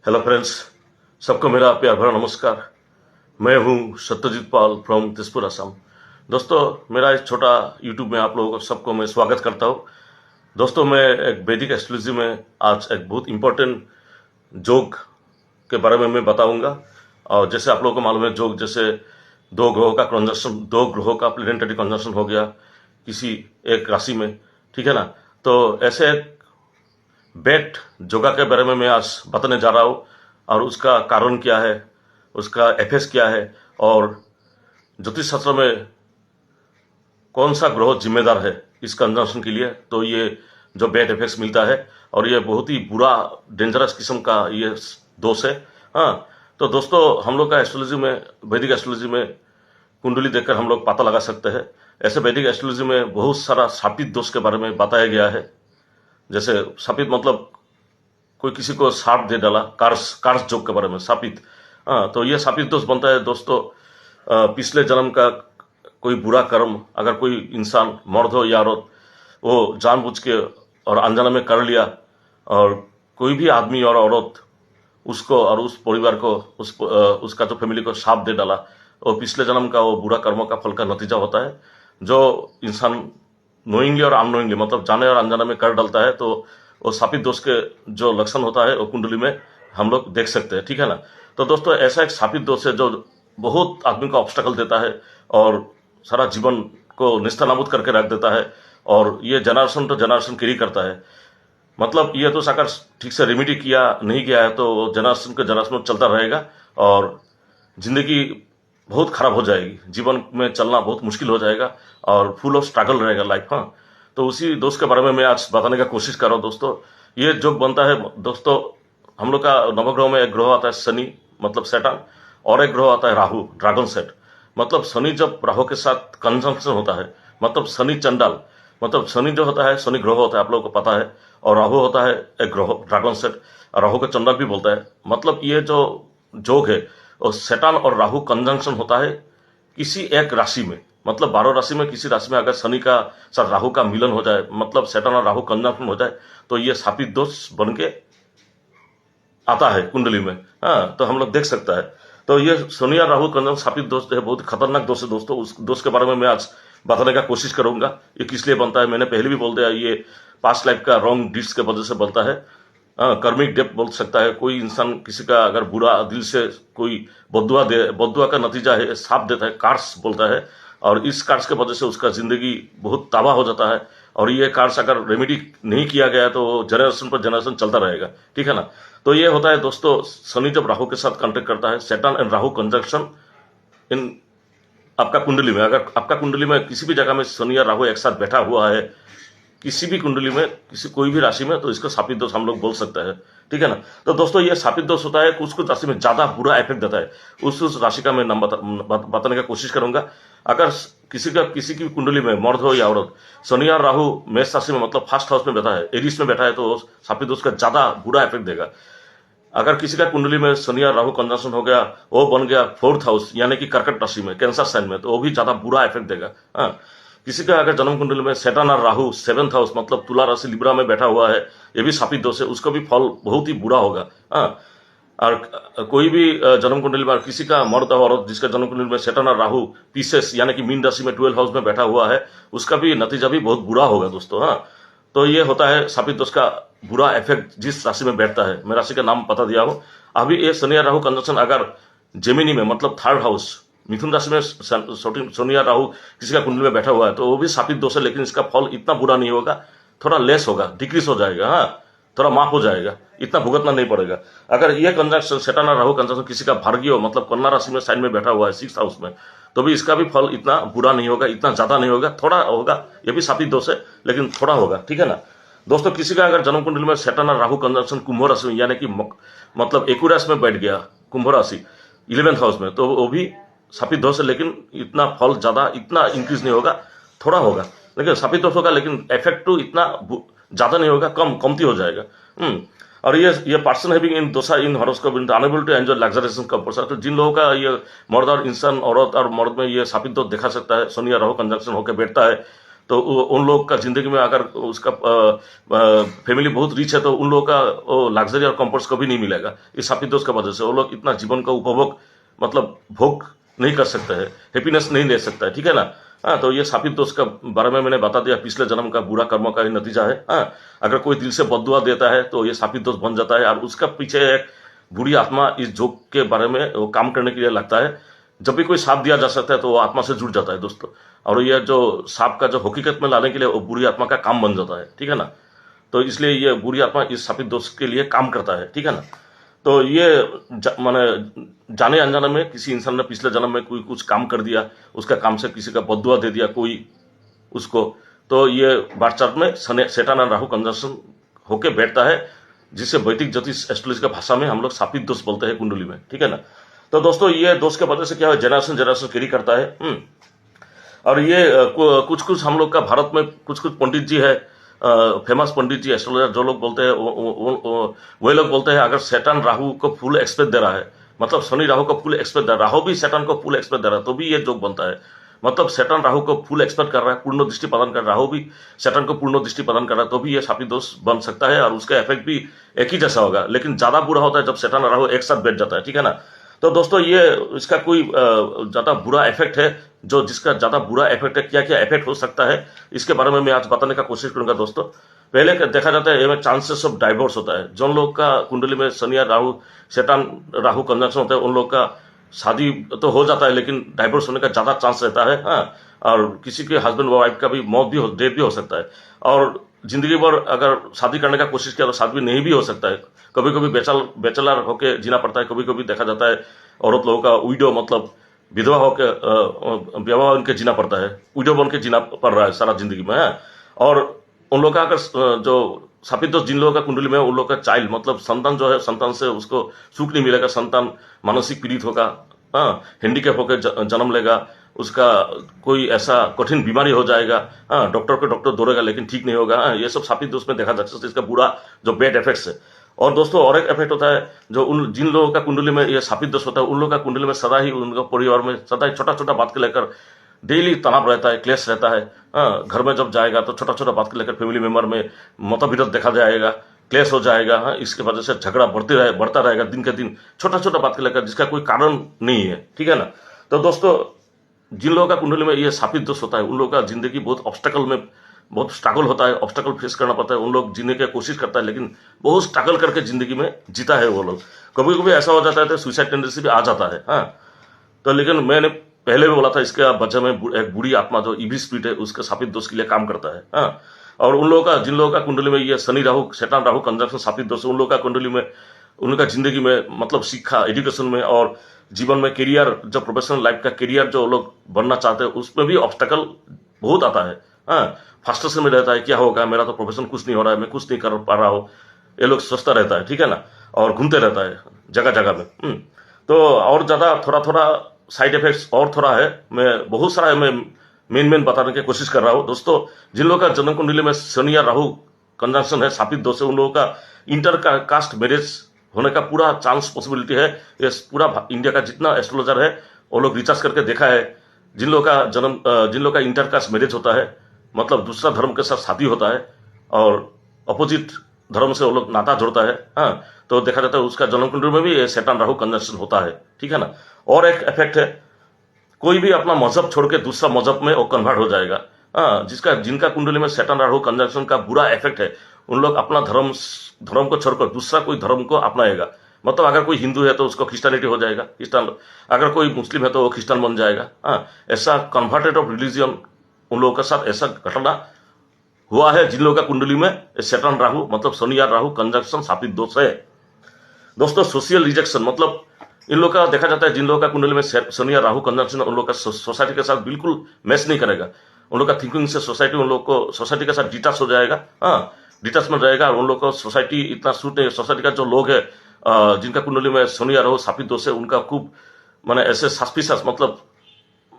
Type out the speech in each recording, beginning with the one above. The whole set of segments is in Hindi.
हेलो फ्रेंड्स, सबको मेरा प्यार भरा नमस्कार। मैं हूं सत्यजीत पाल फ्रॉम तेजपुर असम। दोस्तों, मेरा इस छोटा यूट्यूब में आप लोगों को सबको मैं स्वागत करता हूं। दोस्तों, मैं एक वैदिक एस्ट्रोलॉजी में आज एक बहुत इंपॉर्टेंट जोग के बारे में मैं बताऊंगा। और जैसे आप लोगों को मालूम है, जोग जैसे दो ग्रहों का कंजंक्शन, दो ग्रहों का प्लैनेटरी कंजंक्शन हो गया किसी एक राशि में, ठीक है ना। तो ऐसे बेट जोगा के बारे में मैं आज बताने जा रहा हूँ, और उसका कारण क्या है, उसका एफएस क्या है, और ज्योतिष शास्त्र में कौन सा ग्रह जिम्मेदार है इस कंजंक्शन के लिए। तो ये जो बैड इफेक्ट्स मिलता है, और ये बहुत ही बुरा डेंजरस किस्म का ये दोष है। हाँ, तो दोस्तों, हम लोग का एस्ट्रोलॉजी में, वैदिक एस्ट्रोलॉजी में कुंडली देखकर हम लोग पता लगा सकते हैं। ऐसे वैदिक एस्ट्रोलॉजी में बहुत सारा शापित दोष के बारे में बताया गया है। जैसे शापित मतलब कोई किसी को शाप दे डाला, कार्स कार्स जोग के बारे में शापित। हाँ, तो ये शापित दोष बनता है दोस्तों। पिछले जन्म का कोई बुरा कर्म अगर कोई इंसान, मर्द हो या औरत, वो जानबूझ के और अनजाने में कर लिया, और कोई भी आदमी और औरत उसको और उस परिवार को, उसका जो फैमिली को शाप दे डाला, और पिछले जन्म का वो बुरा कर्मों का फल का नतीजा होता है। जो इंसान नोइंगली और अननोइंगली, मतलब जाने और अनजाने में कर डालता है, तो वो शापित दोष के जो लक्षण होता है वो कुंडली में हम लोग देख सकते हैं, ठीक है ना। तो दोस्तों, ऐसा एक शापित दोष है जो बहुत आदमी को ऑब्स्टेकल देता है और सारा जीवन को निस्तानाबूद करके रख देता है, और ये जनरेशन तो जनरेशन कैरी करता है। मतलब ये तो अगर ठीक से रेमेडी किया नहीं किया है तो जनरेशन के जनरेशन चलता रहेगा, और जिंदगी बहुत खराब हो जाएगी, जीवन में चलना बहुत मुश्किल हो जाएगा, और फुल ऑफ स्ट्रगल रहेगा लाइफ। हाँ, तो उसी दोस्त के बारे में मैं आज बताने का कोशिश कर रहा हूँ। दोस्तों, ये जो बनता है दोस्तों, हम लोग का नवग्रह में एक ग्रह आता है शनि, मतलब सैटर्न, और एक ग्रह आता है राहु, ड्रैगन सेट। मतलब शनि जब राहु के साथ कंजंक्शन होता है, मतलब शनि चंडाल, मतलब शनि जो होता है, शनि ग्रह होता है, आप लोगों को पता है, और राहु होता है एक ग्रह, ड्रैगन सेट, राहु को चंडाल भी बोलता है। मतलब ये जो जोग है, और सैटर्न और राहु कंजंक्शन होता है किसी एक राशि में, मतलब 12 राशि में किसी राशि में अगर शनि का साथ राहु का मिलन हो जाए, मतलब सैटर्न और राहु कंजंक्शन हो जाए, तो ये शापित दोष बन के आता है कुंडली में। हाँ, तो हम लोग देख सकता है। तो ये शनि और राहु कंजंक्शन शापित दोष है, बहुत खतरनाक दोष है दोस्तों। उस दोष के बारे में मैं आज बताने का कोशिश करूंगा। ये किस लिए बनता है, मैंने पहले भी बोल दिया, ये पास्ट लाइफ का रॉन्ग डीड्स के वजह से बनता है। कर्मिक डेप्थ बोल सकता है। कोई इंसान किसी का अगर बुरा दिल से कोई बद्दुआ दे, बद्दुआ का नतीजा है, साफ देता है, कार्स बोलता है, और इस कार्स के वजह से उसका जिंदगी बहुत तबाह हो जाता है। और ये कार्स अगर रेमेडी नहीं किया गया तो जनरेशन पर जनरेशन चलता रहेगा, ठीक है ना। तो ये होता है दोस्तों, शनि जब राहु के साथ कॉन्टेक्ट करता है, सैटर्न एंड राहु कंजंक्शन इन आपका कुंडली में, अगर आपका कुंडली में किसी भी जगह में शनि या राहु एक साथ बैठा हुआ है, किसी भी कुंडली में, किसी कोई भी राशि में, तो इसका शापित दोष हम लोग बोल सकते हैं, ठीक है ना। तो दोस्तों, ये शापित दोष होता है, कुछ कुछ राशि में ज्यादा बुरा इफेक्ट देता है। उस राशि का मैं नाम बताने का कोशिश करूंगा। अगर किसी की कुंडली में, मर्द हो या औरत, शनि और राहु मेष राशि में, मतलब फर्स्ट हाउस में बैठा है, एरिस में बैठा है, तो शापित दोष का ज्यादा बुरा इफेक्ट देगा। अगर किसी का कुंडली में शनि और राहु कंजंक्शन हो गया, वो बन गया फोर्थ हाउस, यानी कि कर्कट राशि में, कैंसर साइन में, तो वो भी ज्यादा बुरा इफेक्ट देगा। हाँ, किसी का अगर जन्म कुंडली में सैटर्न और राहु सेवेंथ हाउस, मतलब तुला राशि लिब्रा में बैठा हुआ है, ये भी शापित दोष है, उसका भी फल बहुत ही बुरा होगा। हाँ, और कोई भी जन्म कुंडली में किसी का मर्द और औरत जिसका जन्म कुंडली में सैटर्न और राहु पीसेस, यानी कि मीन राशि में 12 हाउस में बैठा हुआ है, उसका भी नतीजा भी बहुत बुरा होगा दोस्तों। हाँ, तो ये होता है शापित दोष का बुरा इफेक्ट जिस राशि में बैठता है। मैं राशि का नाम बता दिया हूं। अभी ये शनि और राहु कंजंक्शन अगर जेमिनी में, मतलब थर्ड हाउस, मिथुन राशि में शनि या राहु किसी का कुंडली में बैठा हुआ है, तो वो भी शापित दोष है, लेकिन इसका फल इतना बुरा नहीं होगा, थोड़ा लेस होगा, डिक्रीज हो जाएगा। हाँ, थोड़ा माफ हो जाएगा, इतना भुगतना नहीं पड़ेगा। अगर ये कंजंक्शन सैटर्न और राहु कंजंक्शन किसी का भाग्य हो, मतलब कन्या राशि में साइन में बैठा हुआ है सिक्स हाउस में, तो भी इसका भी फल इतना बुरा नहीं होगा, इतना ज्यादा नहीं होगा, थोड़ा होगा। ये भी शापित दोष है, लेकिन थोड़ा होगा, ठीक है ना। दोस्तों, किसी का अगर जन्म कुंडली में सैटर्न और राहु कंजंक्शन कुंभ राशि में, यानी कि मतलब एक्यूरस में बैठ गया, कुंभ राशि 11th हाउस में, तो वो भी शापित दोष है, लेकिन इतना फल ज्यादा, इतना इंक्रीज नहीं होगा, थोड़ा होगा, लेकिन शापित दोष होगा, लेकिन इफेक्ट तो इतना ज्यादा नहीं होगा, कमती हो जाएगा। और ये person having in dosha in horoscope unable to enjoy luxurious comfort, तो जिन लोगों का ये मर्द और इंसान, औरत और मर्द में ये शापित दोष देखा सकता है, शनि और राहु कंजंक्शन होकर बैठता है, तो उन लोग का जिंदगी में अगर उसका फैमिली बहुत रिच है तो उन लोगों का लग्जरी और कंफर्ट्स कभी नहीं मिलेगा। इस शापित दोस्त की वजह से वो लोग इतना जीवन का उपभोग मतलब भोग नहीं कर सकते हैं, हैप्पीनेस नहीं ले सकता है, ठीक है ना। हाँ, तो ये शापित दोस्त का बारे में मैंने बता दिया, पिछले जन्म का बुरा कर्मों का ही नतीजा है। हाँ, अगर कोई दिल से बद्दुआ देता है तो ये शापित दोस्त बन जाता है और उसका पीछे एक बुरी आत्मा इस जोक के बारे में वो काम करने के लिए लगता है। जब भी कोई सांप दिया जा सकता है तो वो आत्मा से जुड़ जाता है दोस्तों, और ये जो सांप का जो हकीकत में लाने के लिए वो बुरी आत्मा का काम बन जाता है, ठीक है ना। तो इसलिए ये बुरी आत्मा इस शापित दोस्त के लिए काम करता है, ठीक है ना। तो ये माने जाने अनजाने में किसी इंसान ने पिछले जन्म में कोई कुछ काम कर दिया, उसका काम से किसी का बद्दुआ दे दिया कोई उसको, तो ये बार चार्ट में सेटान और राहु कंजंक्शन होके बैठता है, जिसे वैदिक ज्योतिष एस्ट्रोलॉजी की भाषा में हम लोग शापित दोष बोलते हैं कुंडली में, ठीक है ना। तो दोस्तों ये दोष के वजह से क्या है, जनरेशन जनरेशन कैरी करता है। और ये कुछ कुछ हम लोग का भारत में कुछ कुछ पंडित जी है, फेमस पंडित जी एस्ट्रोलॉजर जो लोग बोलते हैं वही लोग बोलते हैं अगर सैटर्न राहु को फुल एक्सपेक्ट दे रहा है, मतलब शनि राहु को फुल एक्सपेक्ट दे रहा है, राहु भी सैटर्न को फुल एक्सपेक्ट दे रहा है, तो भी ये जोक बनता है। मतलब सैटर्न राहु को फुल एक्सपेक्ट कर रहा है, पूर्ण दृष्टि प्रदान कर रहा है, राहु भी सैटर्न को पूर्ण दृष्टि प्रदान कर रहा है, तो भी ये शापित दोष बन सकता है और उसका इफेक्ट भी एक ही जैसा होगा। लेकिन ज्यादा बुरा होता है जब सैटर्न और राहु एक साथ बैठ जाता है, ठीक है ना। तो दोस्तों ये इसका कोई ज्यादा बुरा इफेक्ट है, जो जिसका ज्यादा बुरा इफेक्ट है, क्या क्या इफेक्ट हो सकता है इसके बारे में मैं आज बताने का कोशिश करूंगा दोस्तों। पहले देखा जाता है इसमें चांसेस ऑफ डाइवोर्स होता है। जो लोग का कुंडली में शनि या राहु सैटर्न राहु कंजंक्शन होता है उन लोग का शादी तो हो जाता है लेकिन डाइवोर्स होने का ज्यादा चांस रहता है। हाँ, और किसी के हस्बैंड वाइफ का भी मौत भी डेथ भी हो सकता है, और जिंदगी भर अगर शादी करने का कोशिश किया तो शादी नहीं भी हो सकता है। कभी कभी बैचलर होके जीना पड़ता है, कभी कभी देखा जाता है औरत लोगों का विडो मतलब विधवा होकर विवाह उनके जीना पड़ता है, विडो बन के जीना पड़ रहा है सारा जिंदगी में। और उन लोगों का अगर जो शापित दोष जिन लोगों का कुंडली में उन लोगों का चाइल्ड मतलब संतान जो है, संतान से उसको सुख नहीं मिलेगा, संतान मानसिक पीड़ित होगा, हाँ, हैंडीकैप होकर जन्म लेगा, उसका कोई ऐसा कठिन बीमारी हो जाएगा, हाँ, डॉक्टर दौड़ेगा लेकिन ठीक नहीं होगा। हाँ, ये सब शापित दोष में देखा जाता है, इसका बुरा जो बैड इफेक्ट्स है। और दोस्तों और एक इफेक्ट होता है जो उन जिन लोगों का कुंडली में ये शापित दोष होता है उन लोगों का कुंडली में सदा ही उनका परिवार में सदा ही छोटा छोटा बात को लेकर डेली तनाव रहता है, क्लेश रहता है। हाँ, घर में जब जाएगा तो छोटा छोटा बात को लेकर फैमिली मेंबर में मतभेद देखा जाएगा, क्लेश हो जाएगा। हाँ, इसकी वजह से झगड़ा बढ़ता रहेगा दिन के दिन, छोटा छोटा बात को लेकर जिसका कोई कारण नहीं है, ठीक है ना। तो दोस्तों जिन लोगों का कुंडली में ये शापित दोष होता है उन लोगों का जिंदगी बहुत ऑब्स्टेकल में बहुत स्ट्रगल होता है, ऑब्स्टेकल फेस करना पड़ता है। उन लोग जीने की कोशिश करता है लेकिन बहुत स्ट्रगल करके जिंदगी में जीता है वो लोग। कभी कभी ऐसा हो जाता है तो सुसाइड टेंडेंसी भी आ जाता है। हाँ, तो लेकिन मैंने पहले भी बोला था इसके वजह में एक बुरी आत्मा जो इविल स्पिरिट है उसके शापित दोष के लिए काम करता है। हाँ, और उन लोगों का जिन लोगों का कुंडली में ये शनि राहु सैटर्न राहु कंजंक्शन शापित दोष उन लोगों का कुंडली में उनका जिंदगी में मतलब शिक्षा एजुकेशन में और जीवन में करियर जो प्रोफेशनल लाइफ का करियर जो लोग बनना चाहते हैं उसमें भी ऑब्स्टेकल बहुत आता है। हाँ, फ्रस्ट्रेशन में रहता है, क्या होगा, मेरा तो प्रोफेशन कुछ नहीं हो रहा है, मैं कुछ नहीं कर पा रहा हूँ, ये लोग सोचता रहता है, ठीक है ना, और घूमते रहता है जगह जगह में। तो और ज्यादा थोड़ा साइड इफेक्ट्स और थोड़ा है, मैं बहुत सारा मैं मेन बताने की कोशिश कर रहा हूँ। दोस्तों जिन लोगों का जन्म कुंडली में शनि या राहु कंजंक्शन है शापित दोष है उन लोगों का इंटर कास्ट मैरिज होने का पूरा चांस पॉसिबिलिटी है। ये पूरा इंडिया का जितना एस्ट्रोलॉजर है वो लोग रिसर्च करके देखा है, जिन लोगों का इंटर कास्ट मैरिज होता है मतलब दूसरा धर्म के साथ शादी होता है और अपोजिट धर्म से वो लोग नाता जोड़ता है। हाँ, तो देखा जाता है उसका जन्म कुंडली में भी सैटर्न राहु कंजंक्शन होता है, ठीक है ना। और एक इफेक्ट है, कोई भी अपना मजहब छोड़ के दूसरा मजहब में वो कन्वर्ट हो जाएगा। हाँ, जिनका कुंडली में सैटर्न राहु कंजंक्शन का बुरा इफेक्ट है उन लोग अपना धर्म को छोड़कर दूसरा कोई धर्म को अपनाएगा। मतलब अगर कोई हिंदू है तो उसको क्रिश्चियनिटी हो जाएगा, अगर कोई मुस्लिम है तो वो क्रिश्चियन बन जाएगा। हाँ, ऐसा कन्वर्टेड ऑफ रिलीजियन उन लोगों के साथ ऐसा घटना हुआ है जिन लोगों का कुंडली में सैटर्न राहु मतलब शनि या राहु कंजंक्शन शापित दोष है। दोस्तों सोशल रिजेक्शन मतलब इन लोगों का देखा जाता है जिन लोगों का कुंडली में शनि या राहु कंजंक्शन उन लोगों का सोसाइटी के साथ बिल्कुल मैच नहीं करेगा। उन लोग का थिंकिंग से सोसाइटी उन लोग को सोसाइटी के साथ डिटैच हो जाएगा। हाँ, डिटैचमेंट रहेगा और उन लोग को सोसाइटी इतना सूट नहीं। सोसाइटी का जो लोग है जिनका कुंडली में शनि या राहु शापित दोष है उनका खूब माने ऐसे सस्पिशियस मतलब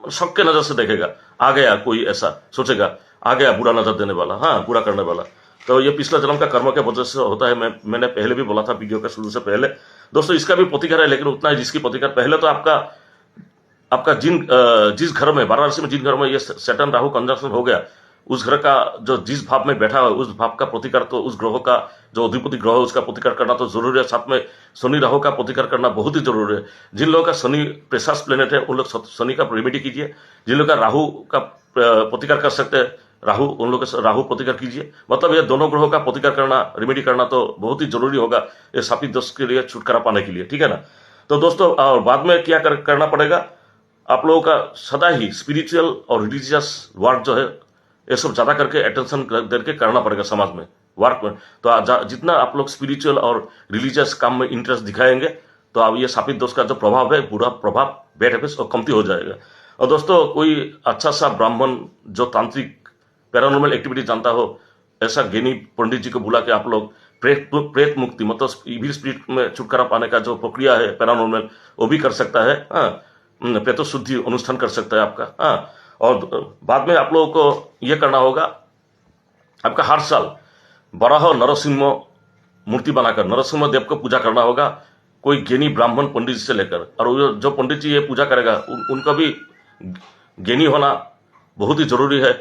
शक के नजर से देखेगा। आ गया कोई ऐसा सोचेगा, आ गया बुरा नजर देने वाला, हाँ, बुरा करने वाला। तो ये पिछला जन्म का कर्म के वजह से होता है। मैंने पहले भी बोला था वीडियो के शुरू से पहले। दोस्तों इसका भी प्रतिकार है लेकिन उतना ही जिसकी प्रतिकार पहले तो आपका जिस घर में 12 राशि में जिन घर में ये सैटर्न राहु कंजंक्शन हो गया उस घर का जो जिस भाव में बैठा है उस भाव का प्रतिकार, तो उस ग्रह का जो अधिपति ग्रह है उसका प्रतिकार करना तो जरूरी है। साथ में शनि राहु का प्रतिकार करना बहुत ही जरूरी है। जिन लोगों का शनि प्रेशर्स प्लेनेट है उन लोग शनि का रेमेडी कीजिए। जिन लोगों का राहु का प्रतिकार कर सकते हैं, राहु, उन लोगों का राहु प्रतिकार कीजिए। मतलब ये दोनों ग्रहों का प्रतिकार करना, रेमेडी करना तो बहुत ही जरूरी होगा ये शापित दोष के लिए छुटकारा पाने के लिए, ठीक है ना। तो दोस्तों, और बाद में क्या करना पड़ेगा, आप लोगों का सदा ही स्पिरिचुअल और रिलीजियस वर्क जो है ये सब ज्यादा करके अटेंशन करके करना पड़ेगा समाज में, वर्क में। तो जितना आप लोग स्पिरिचुअल और रिलीजियस काम में इंटरेस्ट दिखाएंगे तो अब ये शापित दोष का जो प्रभाव है, बुरा प्रभाव, बैड हैबिट्स और कमती हो जाएगा। और दोस्तों, कोई अच्छा सा ब्राह्मण जो तांत्रिक पैरानॉर्मल एक्टिविटी जानता हो, ऐसा ज्ञानी पंडित जी को बुला के आप लोग प्रेत मुक्ति, मतलब इविल स्पिरिट में छुटकारा पाने का जो प्रक्रिया है पैरानॉर्मल, वो भी कर सकता है। प्रेतो शुद्धि अनुष्ठान कर सकता है आपका। और बाद में आप लोगों को यह करना होगा, आपका हर साल बराह नरसिंह मूर्ति बनाकर नरसिंह देव को पूजा करना होगा, कोई ज्ञानी ब्राह्मण पंडित से लेकर। और जो पंडित जी ये पूजा करेगा उनका भी ज्ञानी होना बहुत ही जरूरी है।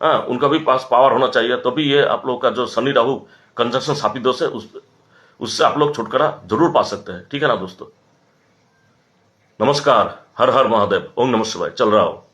उनका भी पास पावर होना चाहिए, तभी ये आप लोग का जो शनि राहु कंजंक्शन शापित दोष है उससे आप लोग छुटकारा जरूर पा सकते हैं, ठीक है ना दोस्तों। नमस्कार, हर हर महादेव, ओम नमः शिवाय। चल रहा हूं।